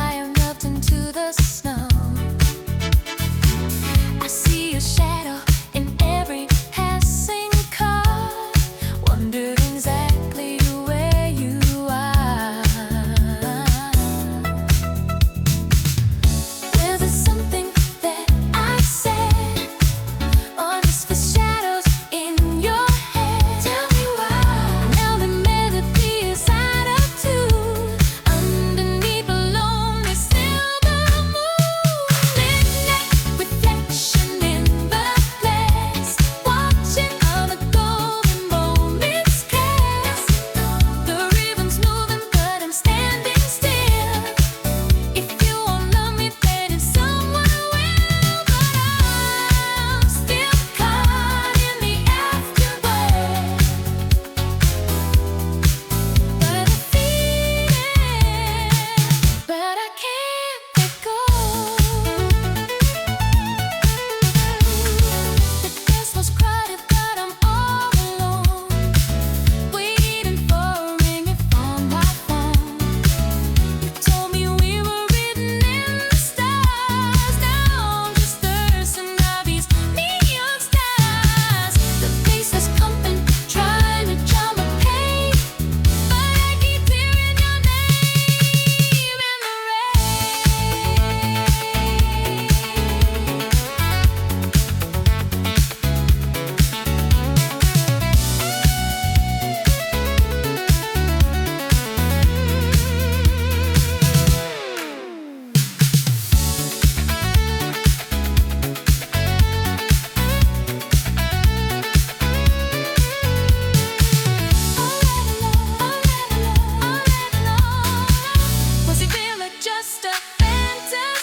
I am melting to the snow. I see a shadow in every passing car, wondering exactly where you are. Was it something that I said, or just the shadows in your head? Tell me why. Now the melody is out of tune, underneath a lonely silver moon. Midnight reflection in the glass, watching all the golden moments pass. The rhythm's moving, but I'm standing still. If you won't love me, then it's someone will. But I'm still caught in the afterwave. But I feel it, but I can't let go. The dance was crowded, but I'm all alone, waiting for a ringing on my phone. You told me we were written in the stars. Now I'm just thirsting of these neon stars. The place is pumping, trying to drown my pain, but I keep hearing your name in the rain. Was it real or just a fantasy?